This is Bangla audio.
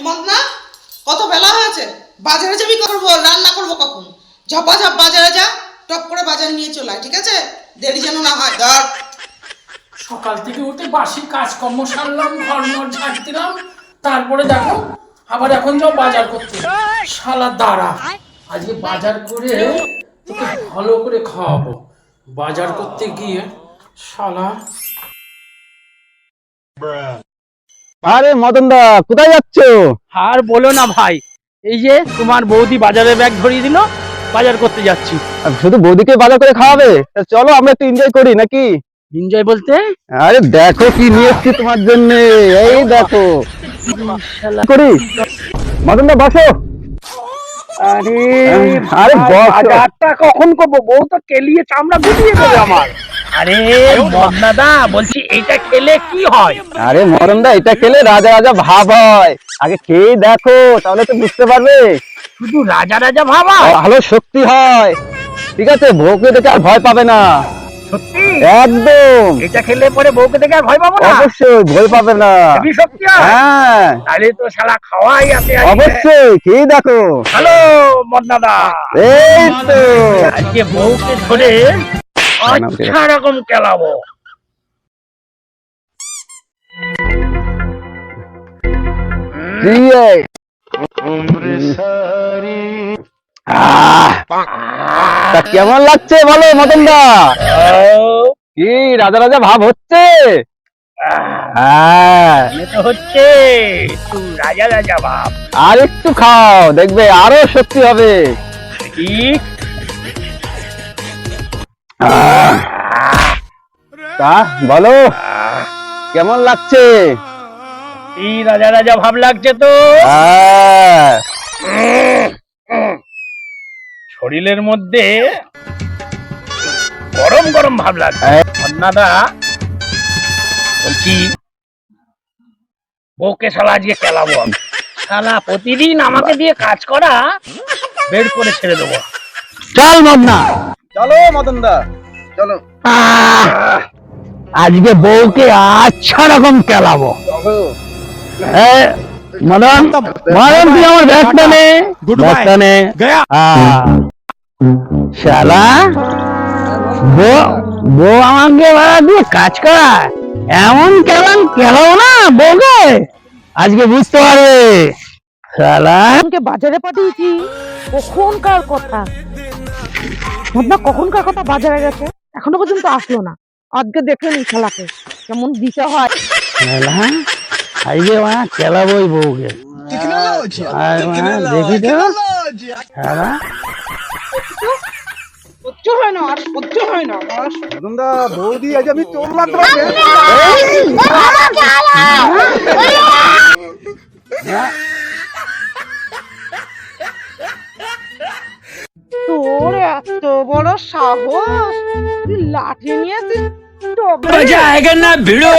মদনা, কত বেলা হয়েছে, বাজারে যাবি করবো, রান্না করবো কখন? ঝপাঝপ বাজারে যা, টপ করে বাজার নিয়ে চলে আয়, ঠিক আছে? দেরি যেন না হয়। ধর, সকাল থেকে উঠে বাসি কাজকর্ম সারলাম, ঘর মর ঝাড় দিলাম, তারপরে দেখো আবার এখন যাও বাজার করতে। শালা দাঁড়া, আজকে বাজার করে তোকে ভালো করে খাওয়াবো। বাজার করতে গিয়ে শালা। আরে মদন দা, কোথায় যাচ্ছো? আর বলো না ভাই, এই যে তোমার বৌদি বাজারে ব্যাগ ধরিয়ে দিল, বাজার করতে যাচ্ছি। শুধু বৌদিকে বাজার করে খাওয়াবে? তা চলো আমরা একটু এনজয় করি নাকি? এনজয় বলতে? আরে দেখো কি নিয়ে এসছি তোমার জন্য, এই দেখো। করি মদন দা, বসো। আরে আরে বাজারটা কখন করবো? বউ তো কেলিয়ে চামড়া গুটিয়ে দেবে আমার। আরে মদনাদা, বলছি এইটা খেলে কি হয়? আরে মদন দা, এটা খেলে রাজা রাজা ভাব হয়। আগে খেয়ে দেখো, তাহলে তো বুঝতে পারবে। শুধু রাজা রাজা ভাবা? ভালো শক্তি হয়, ঠিক আছে? বউকে দেখে আর ভয় পাবে না। সত্যি? একদম। এটা খেলে পরে বউকে দেখে আর ভয় পাবো না? অবশ্যই ভয় পাবে না। হেবি শক্তি হয়? হ্যাঁ তাহলে তো শালা খাওয়াই আছে। অবশ্যই, খেয়ে দেখো। হ্যালো মদনাদা, এই তো আজকে বউকে ধরে আচ্ছা রকম কেলাবো। তা কেমন লাগছে বলো মদন দা? কি রাজা রাজা ভাব হচ্ছে? হ্যাঁ, তো হচ্ছে তুই রাজা রাজা ভাব। আর একটু খাও, দেখবে আরো শক্তি হবে। ঠিক। তা বলো কেমন লাগছে? এই রাজা রাজা ভাব লাগছে তো। শরীরের মধ্যে গরম গরম ভাব লাগছে। মদনাদা, বলছি বউকে শালা আজকে কেলাবো আমি। শালা প্রতিদিন আমাকে দিয়ে কাজ করা বের করে ছেড়ে দেবো। চল মদনা, চলো মদন দা, চলো। আজকে বউকে আচ্ছা রকম কেলাবো। মদন, মদন তুই আমার ব্যাগটা নে, ব্যাগটা নে। শালা বউ আমাকে দিয়ে কাজ করা, এমন কেমন কেলাবো না বউকে, আজকে বুঝতে পারবে। শালা বাজারে পাঠিয়েছি, কখনকার কথা মদনা, কখনকার কথা বাজারে গেছে, এখনো পর্যন্ত আসলো না। আজকে দেখে নি খেলাকে কেমন দিতে হয়। আজকে কেলাবই বউকে। দেখি তো শালা সহ্য হয় না, আর সহ্য হয় না আমার। মদন দা, বৌদি আজ আমি চললাম। তোর এত বড় সাহস, তুই লাঠি নিয়ে আসিস? জায়গা না ভিড়ো।